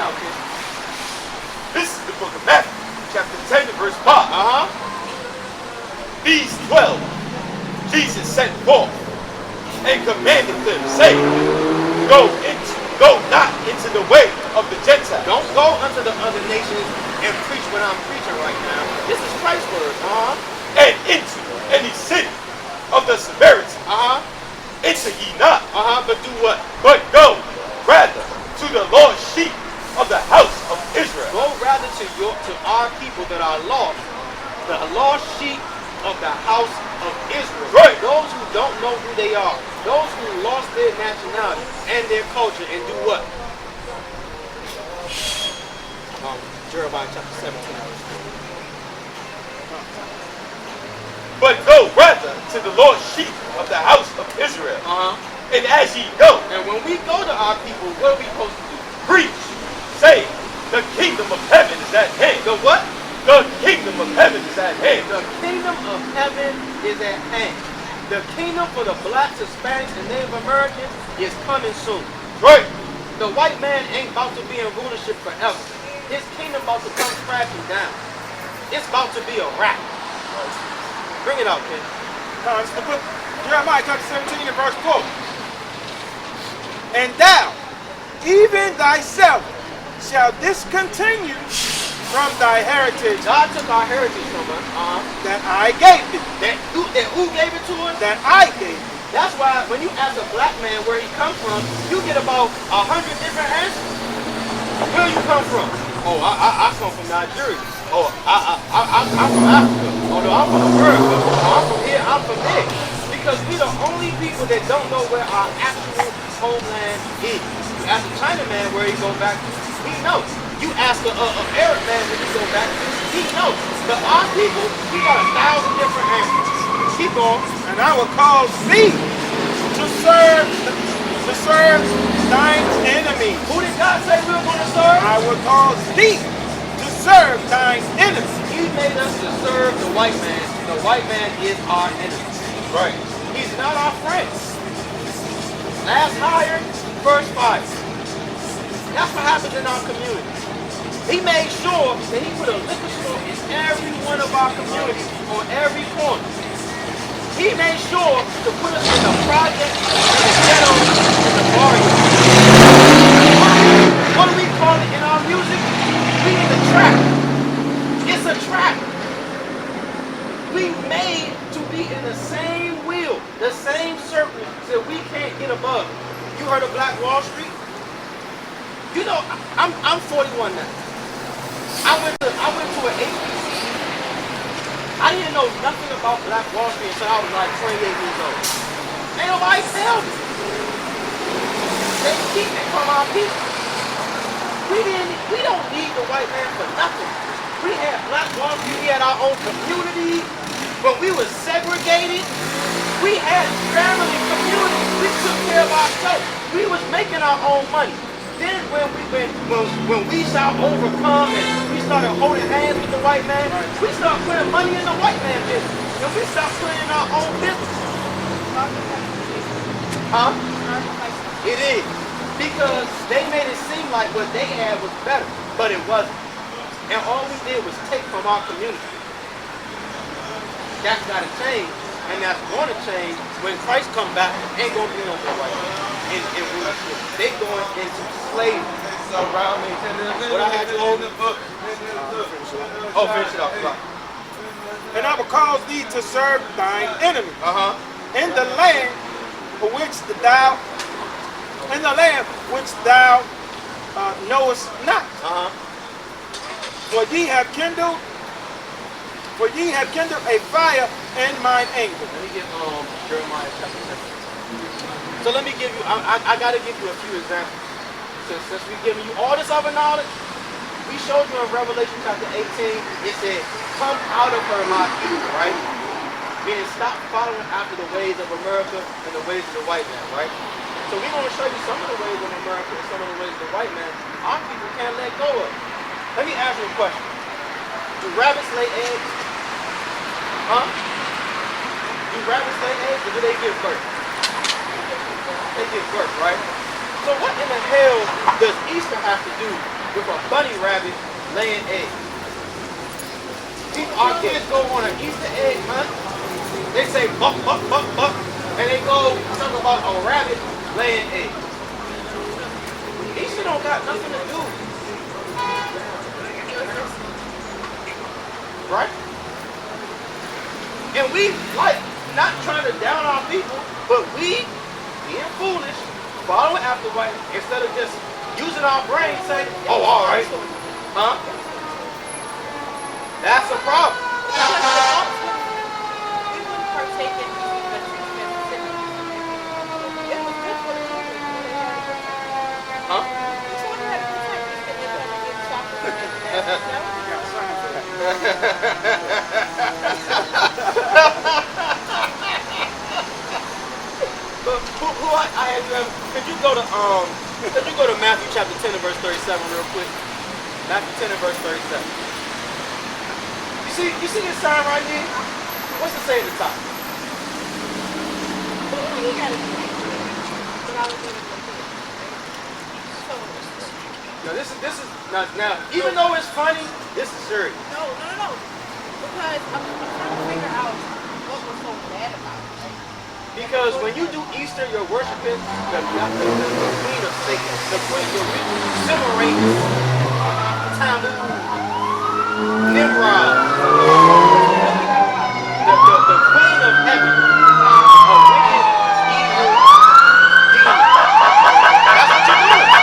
out, kid. This is the book of Matthew, chapter 10 and verse 5. These 12 Jesus sent forth and commanded them, saying, Go not into the way of the Gentiles. Don't go unto the other nations and preach what I'm preaching right now. This is Christ's word. And into any city of the Samaritans. Enter ye not. But do what? But go rather to the lost sheep of the house of Israel. Go rather to our people that are lost, the lost sheep of the house of Israel. Right. Those who don't know who they are. Those who lost their nationality and their culture and do what? Jeremiah chapter 17. But go rather to the lost sheep of the house of Israel. And as ye go, and when we go to our people, what are we supposed to do? Preach, say, the kingdom of heaven is at hand. The what? The kingdom of heaven is at hand. The kingdom of heaven is at hand. The kingdom for the blacks, Hispanics, and Native Americans is coming soon. Right. The white man ain't about to be in rulership forever. His kingdom about to come crashing down. It's about to be a wrap. Bring it out, kid. It's the book Jeremiah chapter 17 and verse 4. And thou, even thyself, shall discontinue from thy heritage. God took our heritage from us. That I gave thee. That who gave it to us? That I gave thee. That's why when you ask a black man where he comes from, you get about 100 different answers. Where you come from? Oh, I come from Nigeria. Oh, I'm from Africa. Oh, no, I'm from America. Oh, I'm from here, I'm from there. Because we're the only people that don't know where our actual homeland is. You ask a Chinaman where he go back to, he knows. You ask an Arab man where he go back to, he knows. But our people, we got 1,000 different answers. Keep going. And I will cause thee to serve thine enemies. Who did God say we were going to serve? I will cause thee to serve thine enemies. He made us to serve the white man. The white man is our enemy. Right. He's not our friend. Last hired, first fired. That's what happens in our community. He made sure that he put a liquor store in every one of our communities, on every corner. He made sure to put us in the project, in the ghetto, in the barrio. What do we call it in our music? We in the trap. It's a trap. We made to be in the same wheel, the same circle, so we can't get above. You heard of Black Wall Street? You know, I'm 41 now. I went to an HBCU. I didn't know nothing about Black Wall Street until I was like 28 years old. Ain't nobody tell me. They keep it from our people. We don't need the white man for nothing. We had Black Wall Street, we had our own community, but we were segregated. We had family community. We took care of ourselves. We was making our own money. Then when we shall overcome and we started holding hands with the white man, we started putting money in the white man's business. And we started putting in our own business. Huh? It is. Because they made it seem like what they had was better, but it wasn't. And all we did was take from our community. That's got to change, and that's going to change when Christ comes back. Ain't going to be no more white man in rulership. They going into slavery. Around me. What I had to hold the book. Oh, finish it off. And I will cause thee to serve thine enemies. In the land which thou knowest not. For ye have kindled a fire in mine anger. Let me get Jeremiah chapter 7. So let me give you, I got to give you a few examples. Since we've given you all this other knowledge, we showed you in Revelation chapter 18, it said, come out of her, my people, right? Meaning stop following after the ways of America and the ways of the white man, right? So we're going to show you some of the ways of America and some of the ways of the white man our people can't let go of. Let me ask you a question. Do rabbits lay eggs? Huh? Do rabbits lay eggs or do they give birth? They give birth, right? So what in the hell does Easter have to do with a bunny rabbit laying eggs. Our kids go on an Easter egg hunt. They say buck, buck, buck, buck, and they go talk about a rabbit laying eggs. Easter don't got nothing to do. Right? And we like not trying to down our people, but we being foolish, following after white instead of just using our brain, say, oh, all right, huh? That's a problem. We wouldn't partake in these because it was good for the children. Huh? The children had a good time. They said they're going to get chocolate. But who I had you ever, could you go to Matthew chapter 10 and verse 37 real quick? Matthew 10 and verse 37. You see this sign right here? What's it say at the top? He got it. But I was going to go to it. So, Now this is now even though it's funny, this is serious. no. Because I'm trying to figure out what was so bad about it. Because when you do Easter, you're worshiping the queen of Satan, the queen, you're commemorating Tammuz, Nimrod, the queen of heaven, a wicked, evil demon. That's what you're doing.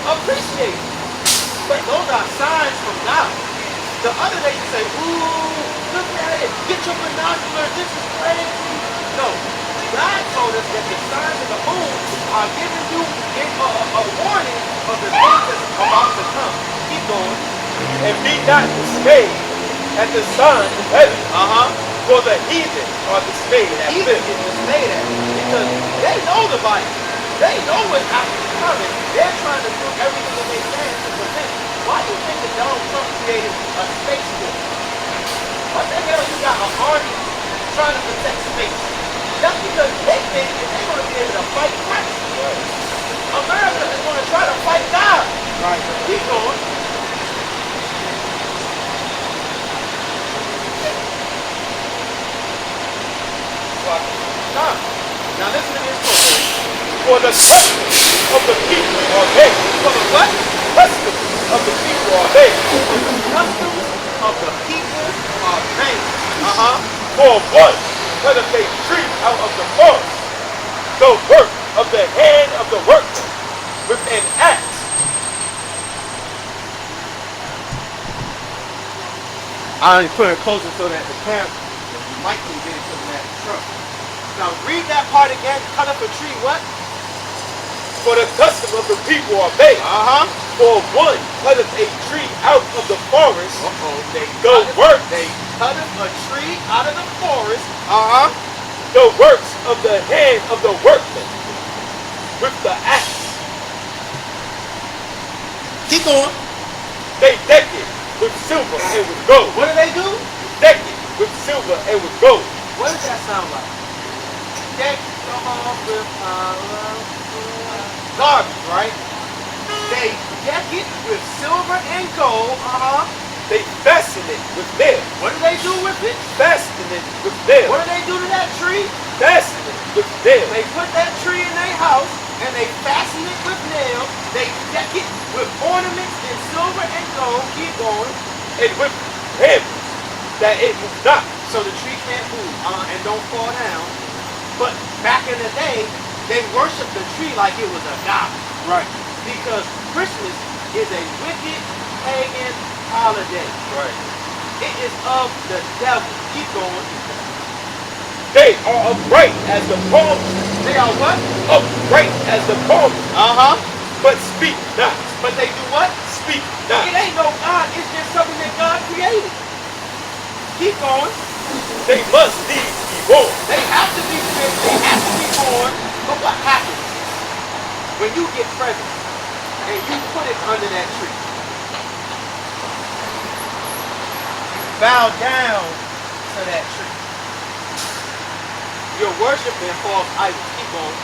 appreciate it. But those are signs from God. The other day you say, ooh, look at it. Get your binoculars. This is crazy. No. God told us that the signs of the moon are giving you a warning of the things that's about to come. Keep going. And be not dismayed at the sign of heaven. For the heathen are dismayed at Heathen them. is dismayed at it because they know the Bible. They know what's actually coming. They're trying to do everything that they can to prevent it. Why do you think that Donald Trump created a space war? What the hell you got an army trying to protect space? That's because they think that they're going to be able to fight Christ. America is going to try to fight God. Right. Keep going. Now listen to this story. For the customs of the people are made. For the what? Customs of the people are made. The customs of the people are made. For one, cut up a tree out of the forest, the work of the hand of the workman, with an axe. I'm putting it closer so that the camera, the mic can get it to that truck. Now read that part again. Cut up a tree. What? For the custom of the people are made. For one, cut up a tree out of the forest, They the work, They cut up a tree out of the forest. the works of the hand of the workman, with the axe. Keep going. They deck it with silver and with gold. What do they do? Deck it with silver and with gold. What does that sound like? Deck them off with garbage, right? They deck it with silver and gold. They fasten it with nails. What do they do with it? Fasten it with nails. What do they do to that tree? Fasten it with nails. They put that tree in their house and they fasten it with nails. They deck it with ornaments in silver and gold. Keep going. And with hammers, that it moves not. So the tree can't move and don't fall down. But back in the day, they worshiped the tree like it was a god. Right. Because Christmas is a wicked pagan holiday. Right. It is of the devil. Keep going. They are upright as the palm. They are what? Upright as the palm. But speak not. But they do what? Speak not. It ain't no God. It's just something that God created. Keep going. They must needs be born. They have to be created. They have to be born. But what happens when you get presents and you put it under that tree? You bow down to that tree. You're worshiping false idols. Keep going.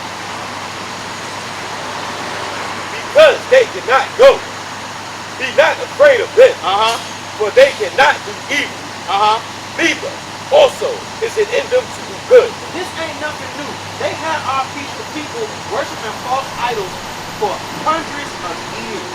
Because they cannot go. Be not afraid of them. For they cannot do evil. Neither also is it in them to do good. This ain't nothing new. They had our people worshiping false idols for hundreds of years.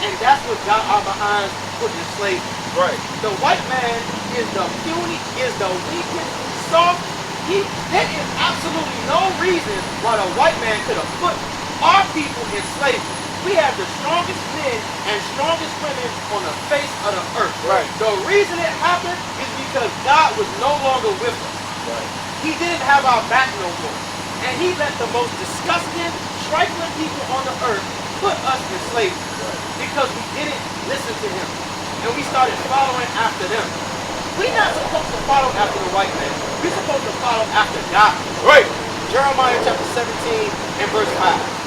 And that's what got our behinds put in slavery. Right. The white man is the puny, is the weakest, soft. There is absolutely no reason why the white man could have put our people in slavery. We have the strongest men and strongest women on the face of the earth. Right. The reason it happened is because God was no longer with us. Right. He didn't have our back no more. And he let the most disgusting, trifling people on the earth put us in slavery. Because we didn't listen to him. And we started following after them. We're not supposed to follow after the white man. We're supposed to follow after God. Right. Jeremiah chapter 17 and verse 5.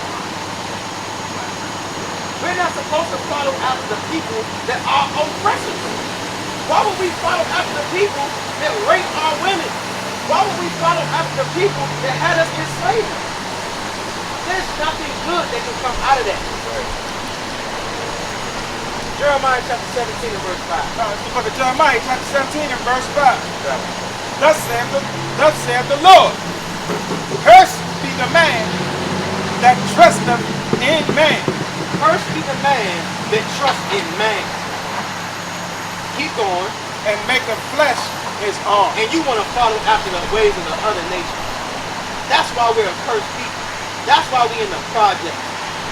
We're not supposed to follow after the people that are oppressors. Why would we follow after the people that rape our women? Why would we follow after the people that had us in slavery? There's nothing good that can come out of that. Right. Jeremiah chapter 17 and verse 5. It's the book of Jeremiah, chapter 17 and verse 5. Right. Thus saith the Lord, cursed be the man that trusteth in man. Cursed be the man that trusts in man. Keep going. And maketh flesh his arm. And you want to follow after the ways of the other nations. That's why we're a cursed people. That's why we in the project.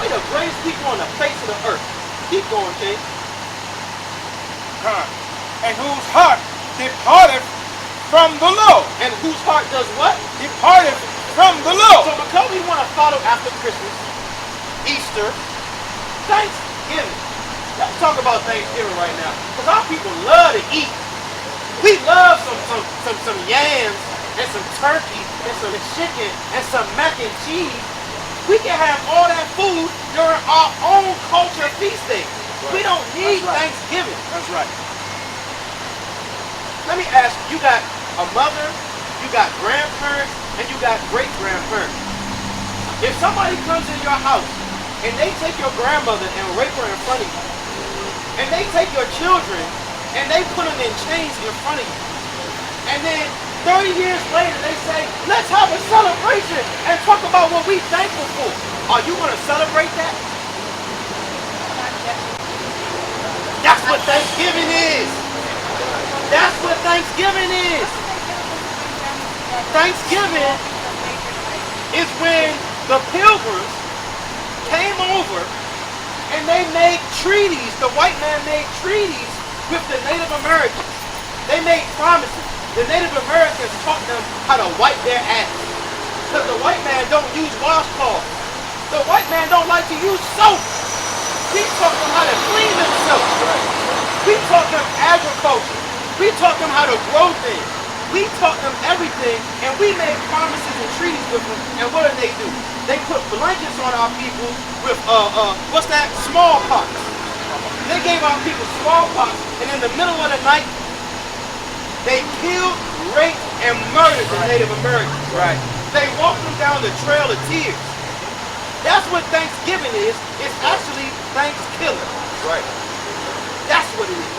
We the greatest people on the face of the earth. Keep going, King. And whose heart departed from the Lord. And whose heart does what? Departed from the Lord. So because we want to follow after Christmas, Easter, Thanksgiving. Let's talk about Thanksgiving right now. Because our people love to eat. We love some yams and some turkey and some chicken and some mac and cheese. We can have all that food during our own culture feast day. Right. We don't need That's right. Thanksgiving. That's right. Let me ask you, you got a mother, you got grandparents, and you got great-grandparents. If somebody comes in your house and they take your grandmother and rape her in front of you, and they take your children and they put them in chains in front of you, and then 30 years later they say, let's have a celebration and talk about what we thankful for. Are you going to celebrate that? That's what Thanksgiving is. That's what Thanksgiving is. Thanksgiving is when the pilgrims came over and they made treaties. The white man made treaties with the Native Americans. They made promises. The Native Americans taught them how to wipe their ass. Because the white man don't use washcloths. The white man don't like to use soap. We taught them how to clean themselves. We taught them agriculture. We taught them how to grow things. We taught them everything, and we made promises and treaties with them. And what did they do? They put blankets on our people with what's that? Smallpox. They gave our people smallpox, and in the middle of the night, they killed, raped, and murdered the Native Americans. Right. They walked them down the trail of tears. That's what Thanksgiving is. It's actually Thanksgiving. Right. That's what it is.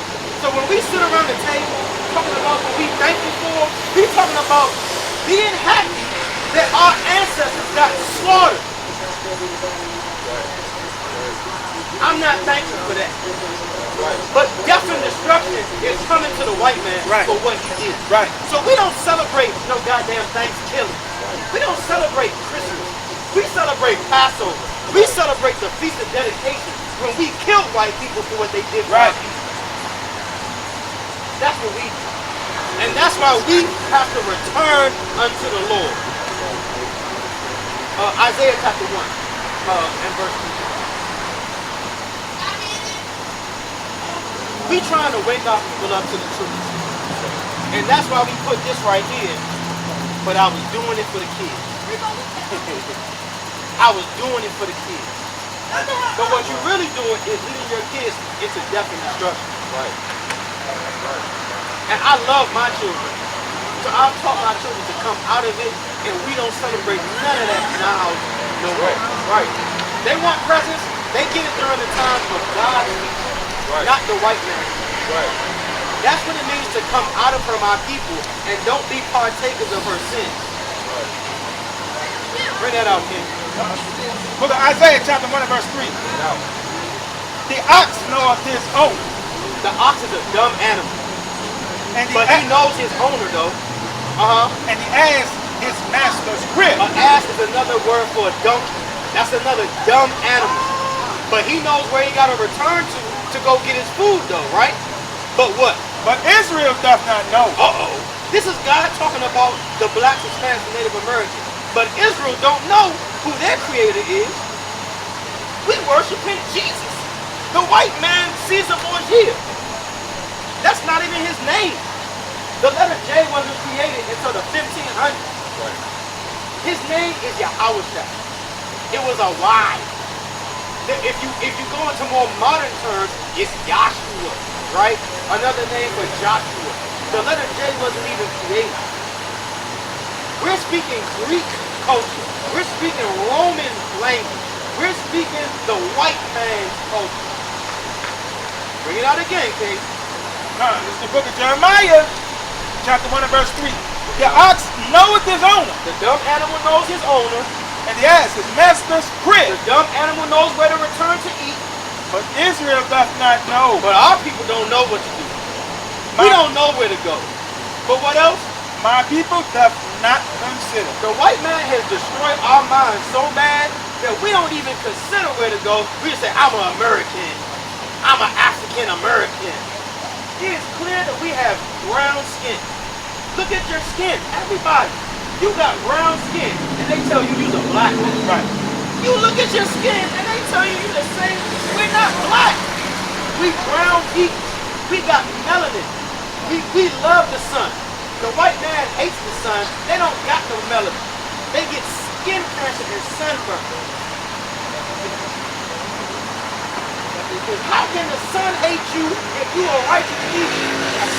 So when we sit around the table talking about what we thankful for, we talking about being happy that our ancestors got slaughtered. I'm not thankful for that. But death and destruction is coming to the white man for what he did. Right. So we don't celebrate no goddamn Thanksgiving. We don't celebrate Christmas. We celebrate Passover. We celebrate the Feast of Dedication when we killed white people for what they did for our people. That's what we do. And that's why we have to return unto the Lord. Isaiah chapter 1 and verse 2. We trying to wake our people up to the truth. And that's why we put this right here. But I was doing it for the kids. I was doing it for the kids. But what you're really doing is leading your kids into death and destruction. Right. And I love my children. So I've taught my children to come out of it, and we don't celebrate none of that in our house no more. Right. They want presents, they get it during the time of God's people, not the white man. Right. That's what it means to come out of her, my people, and don't be partakers of her sins. Right. Bring that out, King. Book of Isaiah chapter 1 and verse 3. Now, The ox knoweth his own. The ox is a dumb animal. And the, But he knows his owner, though. and the ass his master's crib. An ass is another word for a donkey. That's another dumb animal. But he knows where he got to return to go get his food, though, right? But what? But Israel doth not know. Uh-oh. This is God talking about the blacks, Hispanics, and Native Americans. But Israel don't know who their creator is. We worshiping Jesus. The white man, Caesar Borgia. That's not even his name. The letter J wasn't created until the 1500s. right. His name is Yahweh. It was a Y. If you go into more modern terms, it's Yahshua, right? Another name for Joshua. The letter J wasn't even created. We're speaking Greek culture. We're speaking Roman language. We're speaking the white man's culture. Bring it out again, King. This is the book of Jeremiah, chapter 1 and verse 3. The ox knoweth his owner, The dumb animal knows his owner. and the ass his master's crib. The dumb animal knows where to return to eat. But Israel doth not know. But our people don't know what to do. We don't know where to go. But what else? My people doth not consider. The white man has destroyed our minds so bad that we don't even consider where to go. We just say, I'm an American. I'm an African American. It is clear that we have brown skin. Look at your skin, everybody. You got brown skin, and they tell you you're a black man. Right. You look at your skin, and they tell you you're the same. We're not black. We brown people. We got melanin. We love the sun. The white man hates the sun. They don't got no melanin. They get skin cancer and sunburn. How can the sun hate you if you are righteous people?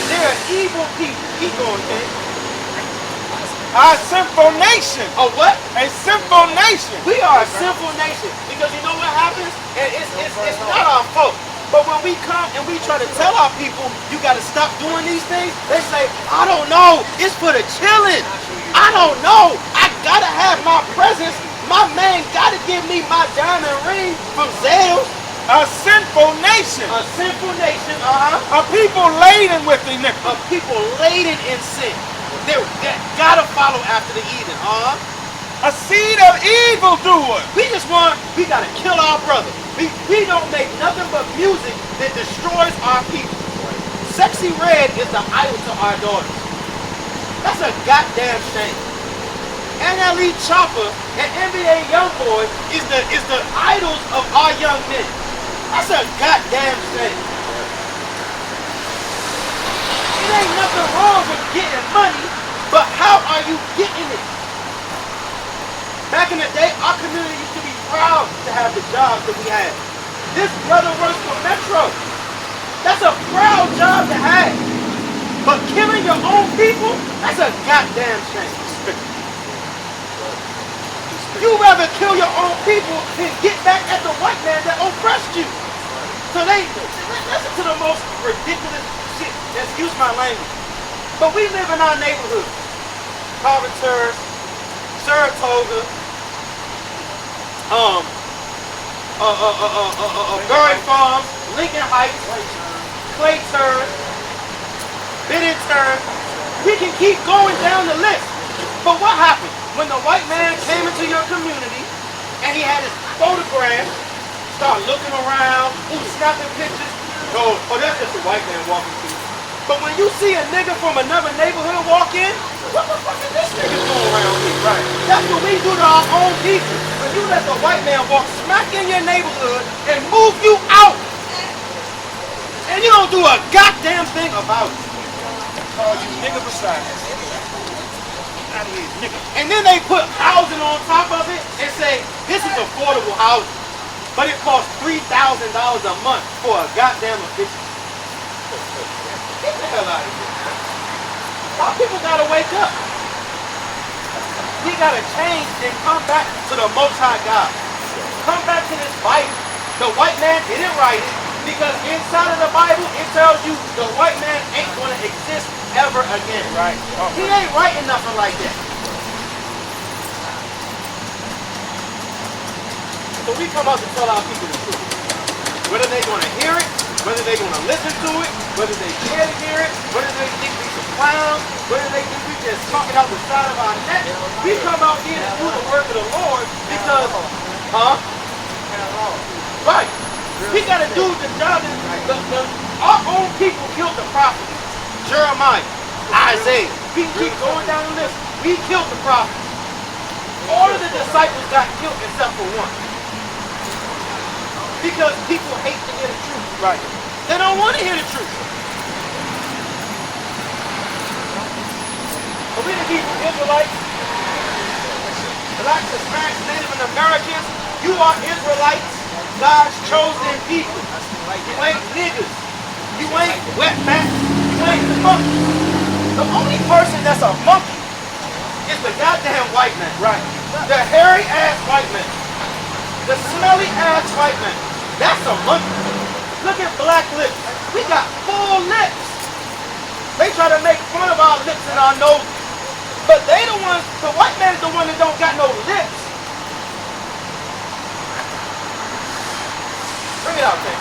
They're evil people. Keep going, King. Our sinful nation. A what? A sinful nation. We are a sinful nation. Because you know what happens? And it's not our fault. But when we come and we try to tell our people, you got to stop doing these things, they say, I don't know. It's for the children. I don't know. I got to have my presents. My man got to give me my diamond ring from Zales. A sinful nation. A sinful nation, uh-huh. A people laden with iniquity. A people laden in sin. They gotta follow after the heathen, A seed of evildoers. We gotta kill our brother. We don't make nothing but music that destroys our people. Sexy Red is the idol to our daughters. That's a goddamn shame. NLE Chopper and NBA Youngboy is the idols of our young men. That's a goddamn shame. It ain't nothing wrong with getting money, but how are you getting it? Back in the day, our community used to be proud to have the jobs that we had. This brother works for Metro. That's a proud job to have. But killing your own people, that's a goddamn shame. You'd rather kill your own people than get back at the white man that oppressed you. So listen to the most ridiculous shit. Excuse my language. But we live in our neighborhood. Carpenter, Saratoga, Berry Farms, Lincoln Heights, Clayton, Bennington. We can keep going down the list. But what happened? When the white man came into your community and he had his photograph, start looking around, snapping pictures. Oh, that's just a white man walking through. But when you see a nigga from another neighborhood walk in, what the fuck is this nigga doing around here? Right. That's what we do to our own people. When you let the white man walk smack in your neighborhood and move you out, and you don't do a goddamn thing about it. Call you nigga beside us. Out of here, nigga. And then they put housing on top of it and say, this is affordable housing. But it costs $3,000 a month for a goddamn eviction. Get the hell out of here. Our people gotta wake up. We gotta change and come back to the Most High God. Come back to this Bible. The white man didn't write it because inside of the Bible it tells you the white man ain't gonna exist ever again. Right. Oh. He ain't writing nothing like that. So we come out to tell our people the truth. Whether they're gonna hear it, whether they're gonna listen to it, whether they care to hear it, whether they think we some clowns, whether they think we just talking out the side of our neck, we come out here to do the work of the Lord because, right. We gotta do the job that our own people killed the prophets. Jeremiah, Isaiah. We can keep going down the list. We killed the prophets. All of the disciples got killed except for one. Because people hate to hear the truth. Right. They don't want to hear the truth. But we the Hebrew Israelites, blacks, Hispanics, Native Americans, you are Israelites, God's chosen people. You ain't niggas. You ain't wetbacks. You ain't monkeys. The only person that's a monkey is the goddamn white man. Right. The hairy ass white man. The smelly ass white man. That's a monkey. Look at black lips. We got full lips. They try to make fun of our lips and our nose. But they the ones, the white man's the one that don't got no lips. Bring it out, man.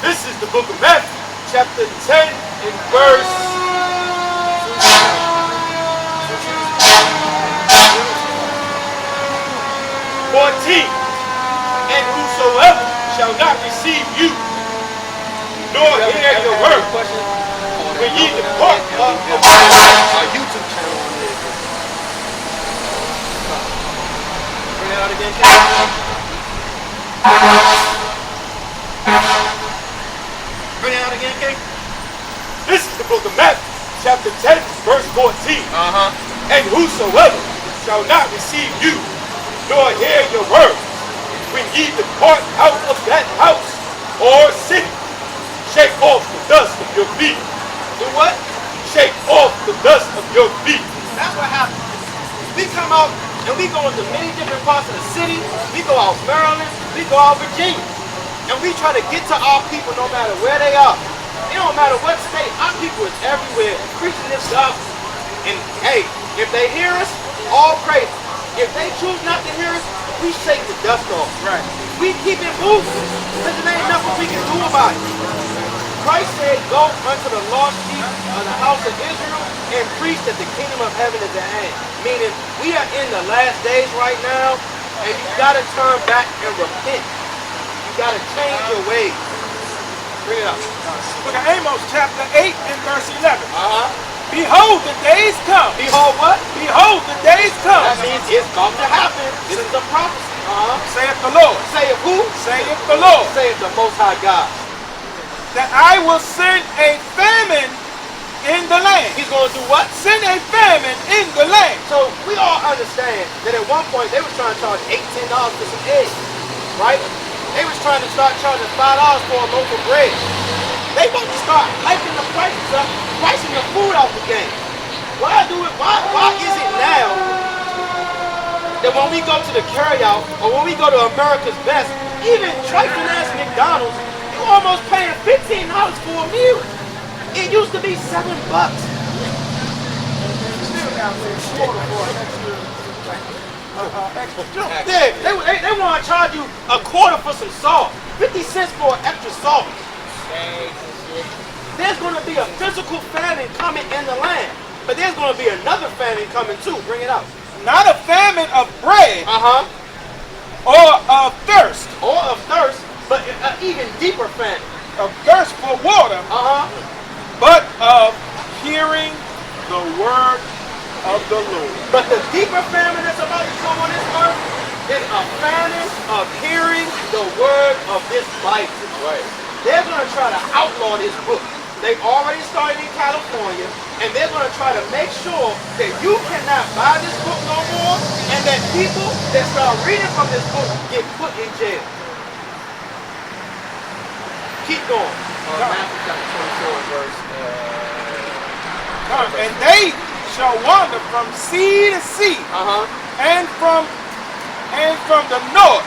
This is the book of Matthew, chapter 10 and verse 14. And whosoever shall not receive you, nor hear your word, when ye depart from our YouTube channel on there. Bring it out again, King. Bring it out again, King. this is the book of Matthew, chapter 10, verse 14. And whosoever shall not receive you, nor hear your word, when ye depart out of that house or city, shake off the dust of your feet. Do what? Shake off the dust of your feet. That's what happens. We come out and we go into many different parts of the city. We go out Maryland, we go out Virginia. And we try to get to our people no matter where they are. It don't matter what state, our people is everywhere preaching this gospel. And hey, if they hear us, all praise. If they choose not to hear us, we shake the dust off. Right. We keep it moving. Because there ain't nothing we can do about it. Christ said, go unto the lost sheep of the house of Israel and preach that the kingdom of heaven is at hand. Meaning, we are in the last days right now, and you gotta turn back and repent. You gotta change your ways. Bring it up. Look at Amos chapter 8 and verse 11. Behold, the days come. Behold what? Behold, the days come. That means it's about to happen. This is a prophecy. Saith the Lord. Say it who? Saith the Lord. Say it the Most High God. That I will send a famine in the land. He's going to do what? Send a famine in the land. So we all understand that at one point they was trying to charge $8, $10 for some eggs, right? They was trying to start charging $5 for a loaf of bread. They about to start hiking the prices up, pricing the food out the game. Why is it now that when we go to the carryout or when we go to America's Best, even trifling ass McDonald's, you almost paying $15 for a meal? It used to be $7. Yeah, they want to charge you a quarter for some salt, 50 cents for an extra salt. There's going to be a physical famine coming in the land, but there's going to be another famine coming too. Bring it out. Not a famine of bread or of thirst. Or of thirst, but an even deeper famine. Of thirst for water, but of hearing the word of the Lord. But the deeper famine that's about to come on this earth is a famine of hearing the word of this Bible. Right. They're going to try to outlaw this book. They've already started in California, and they're going to try to make sure that you cannot buy this book no more, and that people that start reading from this book get put in jail. Keep going. Matthew chapter 24, verse. And they shall wander from sea to sea, and from the north,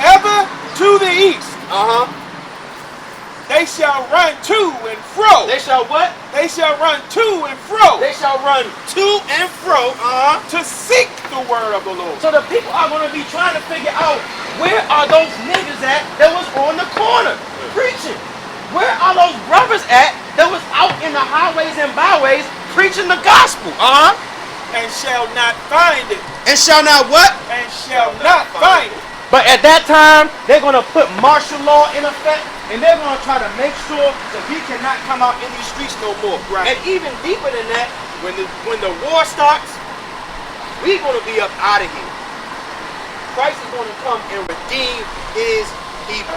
ever to the east. They shall run to and fro. They shall what? They shall run to and fro. They shall run to and fro to seek the word of the Lord. So the people are going to be trying to figure out, where are those niggas at that was on the corner preaching? Where are those brothers at that was out in the highways and byways preaching the gospel? And shall not find it. And shall not what? And shall not find it. But at that time, they're going to put martial law in effect, and they're going to try to make sure that we cannot come out in these streets no more. Right. And even deeper than that, when the war starts, we're going to be up out of here. Christ is going to come and redeem his people.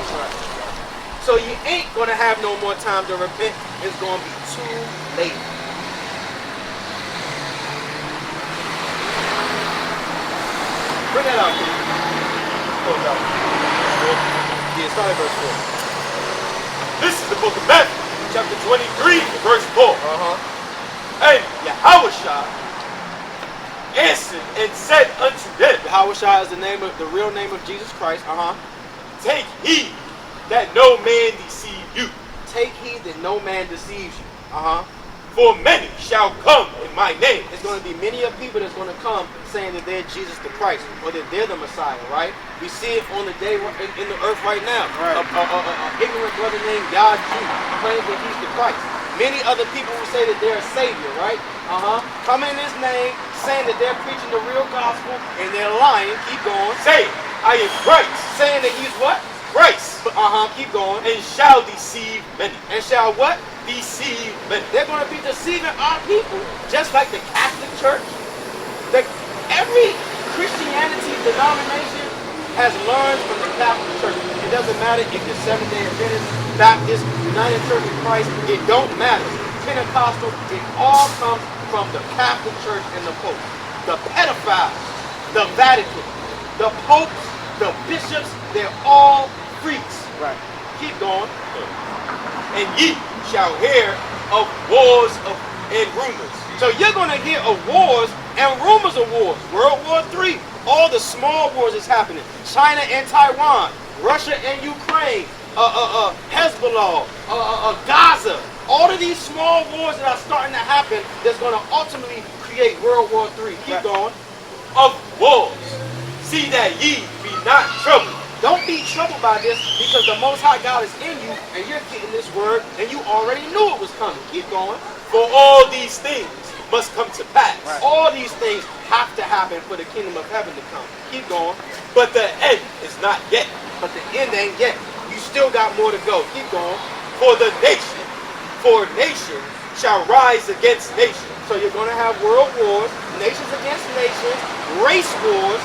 So you ain't going to have no more time to repent. It's going to be too late. Bring that out, please. Yeah, start at verse 4. This is the book of Matthew, chapter 23, verse 4. And Yahushua answered and said unto them, Yahushua is the real name of Jesus Christ. Take heed that no man deceive you. Take heed that no man deceives you. For many shall come in my name. There's going to be many of people that's going to come saying that they're Jesus the Christ or that they're the Messiah, right? We see it on the day in the earth right now. Right. A ignorant brother named Yah Jew claims that he's the Christ. Many other people will say that they're a savior, right? Come in his name, saying that they're preaching the real gospel and they're lying. Keep going. Say, I am Christ. Saying that he's what? Christ. Keep going. And shall deceive many. And shall what? Deceive many. They're going to be deceiving our people, just like the Catholic Church. Every Christianity denomination has learned from the Catholic Church. It doesn't matter if you're Seventh-day Adventist, Baptist, United Church of Christ. It don't matter. Pentecostal. It all comes from the Catholic Church and the Pope. The pedophiles, the Vatican, the popes, the bishops, they're all freaks. Right. Keep going. And ye shall hear of wars and rumors. So you're going to hear of wars and rumors of wars. World War III, all the small wars is happening. China and Taiwan, Russia and Ukraine, Hezbollah, Gaza. All of these small wars that are starting to happen that's going to ultimately create World War III. Keep going. Of wars. See that ye be not troubled. Don't be troubled by this, because the Most High God is in you and you're getting this word and you already knew it was coming. Keep going. For all these things must come to pass. Right. All these things have to happen for the kingdom of heaven to come. Keep going. But the end is not yet. But the end ain't yet. You still got more to go. Keep going. For nation shall rise against nation. So you're going to have world wars, nations against nations, race wars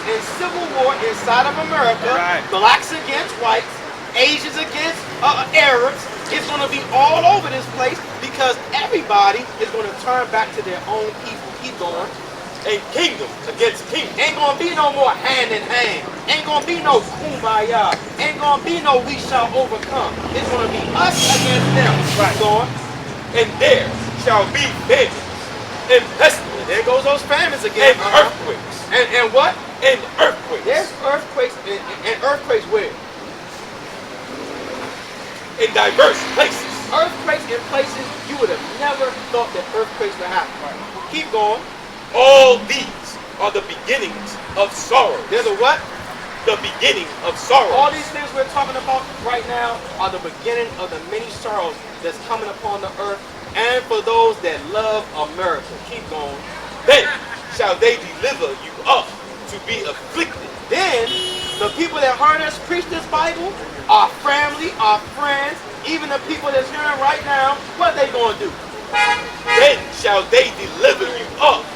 and civil war inside of America, Right. blacks against whites, Asians against Arabs. It's going to be all over this place because everybody is going to turn back to their own people. Keep going. And kingdom against kingdom. Ain't gonna be no more hand in hand. Ain't gonna be no kumbaya. Ain't gonna be no we shall overcome. It's gonna be us against them. Right. Keep going. And there shall be famines and pestilence There goes those famines again. and earthquakes. And what? And earthquakes. There's earthquakes and earthquakes where? In diverse places. Earthquakes in places you would have never thought that earthquakes would happen. Keep going. All these are the beginnings of sorrow. There's a what? The beginning of sorrow. All these things we're talking about right now are the beginning of the many sorrows that's coming upon the earth and for those that love America. Keep going. Then shall they deliver you up to be afflicted. Then the people that heard us preach this Bible, our family, our friends, even the people that's hearing right now, what they gonna do? Then shall they deliver you up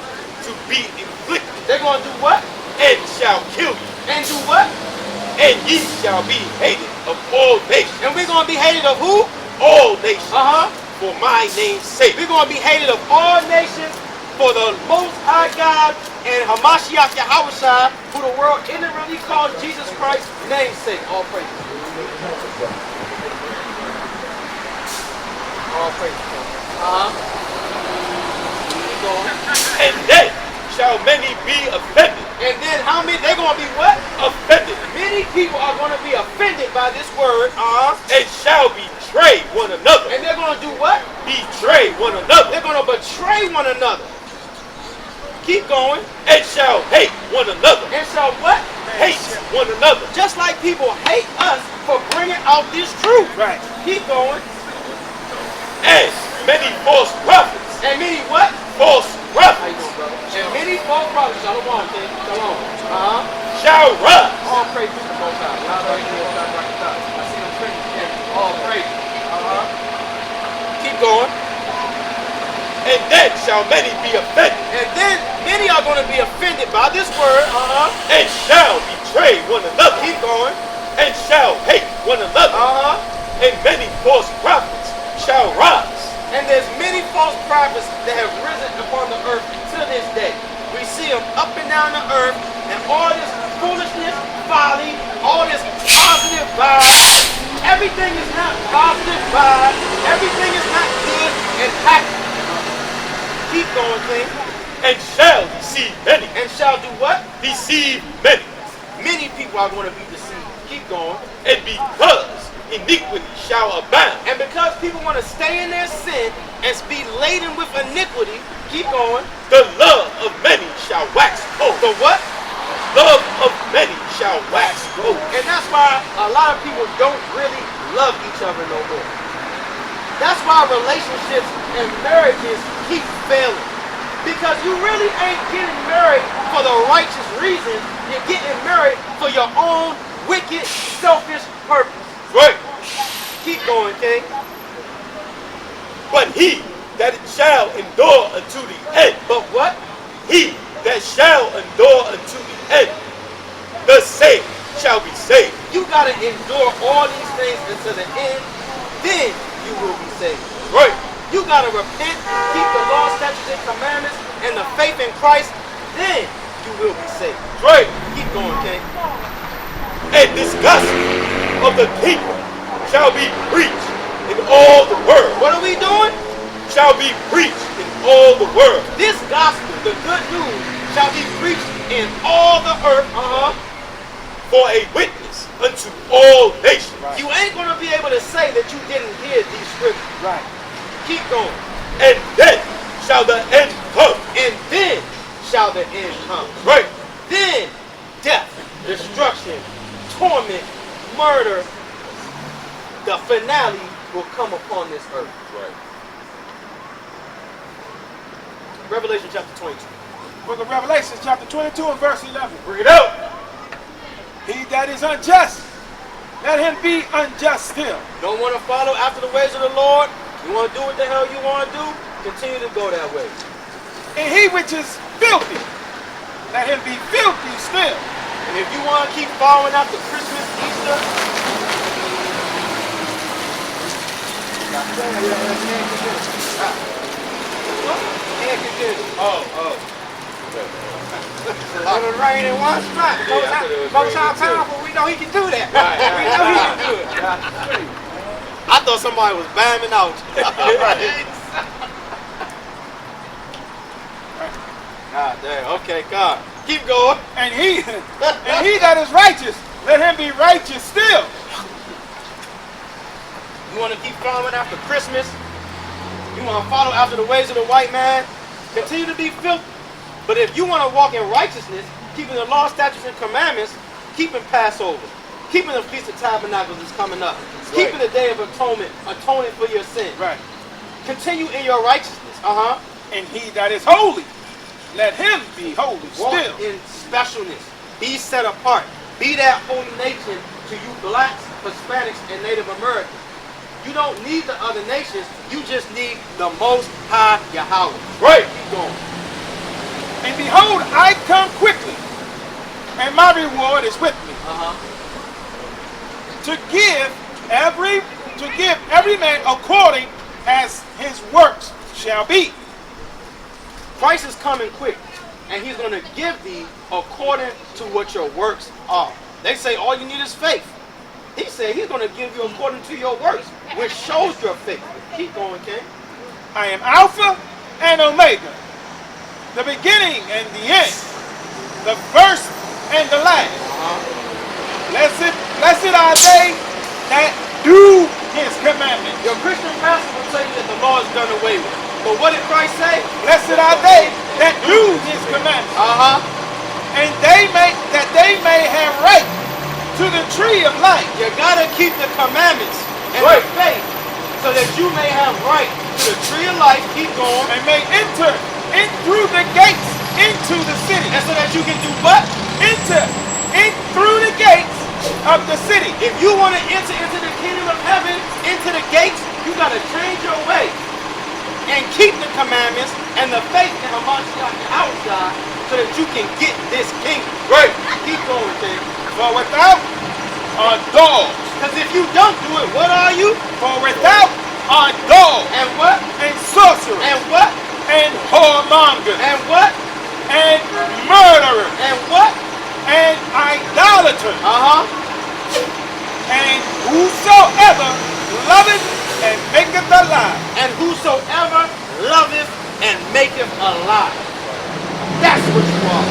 to be afflicted, They're gonna do what? and shall kill you. And do what? And ye shall be hated of all nations. And we're gonna be hated of who? All nations. Uh-huh. For my name's sake. We're gonna be hated of all nations for the Most High God and Hamashiach Yahushua, who the world ignorantly calls Jesus Christ, namesake. All praise. All praise. Keep going. And then shall many be offended. And then how many? They're gonna be what? Offended. Many people are gonna be offended by this word. And shall betray one another. And they're gonna do what? Betray one another. They're gonna betray one another. Keep going. And shall hate one another. And shall what? Hate one another. Just like people hate us for bringing out this truth. Right. Keep going. And many false prophets. And many what? False How you prophets doing, brother? And many false prophets. Shalom, King. Shalom. shall rise. All praise to the Most High. I see them praying. Yeah. All praise. Keep going. And then shall many be offended. And then many are going to be offended by this word. And shall betray one another. Keep going. And shall hate one another. And many false prophets shall rise. And there's many false prophets that have risen upon the earth to this day. We see them up and down the earth, and all this foolishness, folly, all this positive vibe. Everything is not positive vibe. Everything is not good and happy. Keep going, King. And shall deceive many. And shall do what? Deceive many. Many people are going to be deceived. Keep going. And because iniquity shall abound. And because people want to stay in their sin and be laden with iniquity, keep going. The love of many shall wax cold. The what? Love of many shall wax cold. And that's why a lot of people don't really love each other no more. That's why relationships and marriages keep failing. Because you really ain't getting married for the righteous reason. You're getting married for your own wicked, selfish purpose. Right. Keep going, King. But he that shall endure unto the end. But what? He that shall endure unto the end, the same shall be saved. You gotta endure all these things until the end, then you will be saved. Right. You gotta repent, keep the law, statutes, and commandments, and the faith in Christ, then you will be saved. Right. Keep going, King. And this gospel of the kingdom shall be preached in all the world. What are we doing? Shall be preached in all the world. This gospel, the good news, shall be preached in all the earth, for a witness unto all nations. Right. You ain't gonna be able to say that you didn't hear these scriptures. Right. Keep going. And then shall the end come. And then shall the end come. Right. Then death, destruction, torment, murder, the finale will come upon this earth. Right. Revelation chapter 22. Book of Revelation, chapter 22 and verse 11. Bring it out. He that is unjust, let him be unjust still. Don't want to follow after the ways of the Lord? You want to do what the hell you want to do? Continue to go that way. And he which is filthy, let him be filthy still. And if you want to keep following after Christmas, Easter, Let it rain in one spot. Most our powerful, we know he can do that. We know he can do it. I thought somebody was bamming out. God damn. Okay, God. Keep going. And he that is righteous, let him be righteous still. You want to keep following after Christmas? You want to follow after the ways of the white man? Continue to be filthy. But if you want to walk in righteousness, keeping the law, statutes, and commandments, keeping Passover, keeping the Feast of Tabernacles is coming up, keeping the Day of Atonement, atoning for your sin. Right. Continue in your righteousness. And he that is holy, let him be holy Walk still. in specialness. Be set apart. Be that holy nation to you blacks, Hispanics, and Native Americans. You don't need the other nations. You just need the Most High Yahweh. Right. Keep going. And behold, I come quickly, and my reward is with me. To give every man according as his works shall be. Christ is coming quick, and he's going to give thee according to what your works are. They say all you need is faith. He said he's going to give you according to your works, which shows your faith. Keep going, King. I am Alpha and Omega, the beginning and the end, the first and the last. Blessed are they that do his commandments. Your Christian pastor will tell you that the law is done away with. But what did Christ say? Blessed are they that do his commandments, and they may have right to the tree of life. You gotta keep the commandments and Right. the faith so that you may have right to the tree of life. Keep going. And may enter in through the gates into the city. And so that you can do what? Enter in through the gates of the city. If you want to enter into the kingdom of heaven, into the gates, you gotta change your way and keep the commandments and the faith in Hamashiach outside so that you can get this kingdom. Right. Keep going, King. For without are dogs. Because if you don't do it, what are you? For without are dogs And what? and sorcerers And what? and whoremongers And what? and murderers And what? and idolaters. And whosoever loveth and maketh a lie. And whosoever loveth and maketh a lie. That's what you are.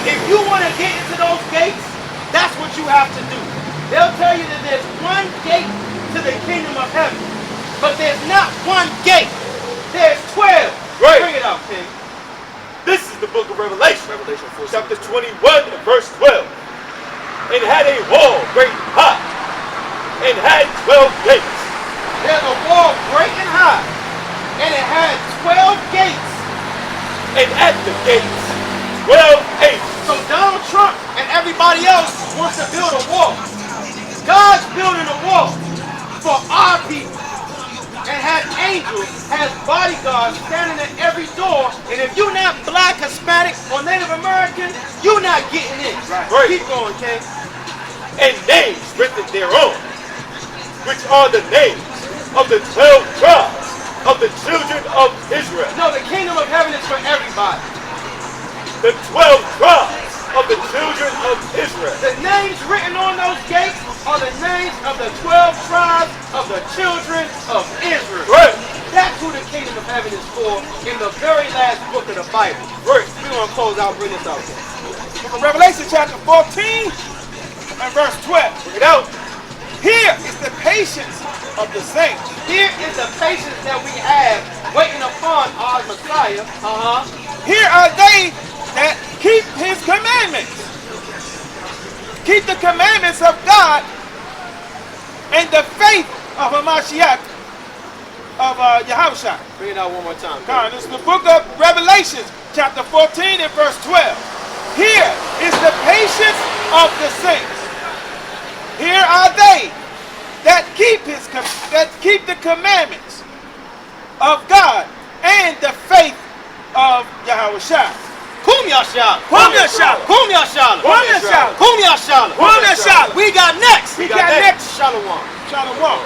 If you want to get into those gates, that's what you have to do. They'll tell you that there's one gate to the kingdom of heaven, but there's not one gate. There's 12. Right. Bring it out, King. This is the book of Revelation. Revelation 4. Chapter 21 and verse 12. It had a wall great and high, and had 12 gates. There's a wall great and high, and it had 12 gates. And at the gates, 12 angels. So Donald Trump and everybody else wants to build a wall. God's building a wall for our people. And has angels, has bodyguards standing at every door. And if you're not black, Hispanic, or Native American, you're not getting in. Right. Keep going, King. And names written thereon, which are the names of the 12 tribes of the children of Israel. No, the kingdom of heaven is for everybody. The 12 tribes of the children of Israel. The names written on those gates are the names of the 12 tribes of the children of Israel. Right. That's who the kingdom of heaven is for in the very last book of the Bible. Right. We're going to close out, bring this out here. Book of Revelation chapter 14 and verse 12. Bring it out. Here is the patience of the saints. Here is the patience that we have waiting upon our Messiah. Here are they that keep his commandments. Keep the commandments of God and the faith of Hamashiach of Yahushua. Bring it out one more time. God, this is the book of Revelation, chapter 14 and verse 12. Here is the patience of the saints. Here are they that keep the commandments of God and the faith of Yahushua. Kum Yashala. Kum Yashala. Kum Yashala. Kum Yashala. Kum Yashala. Kum Yashala. We got next. We got next. Shalom. Shalom.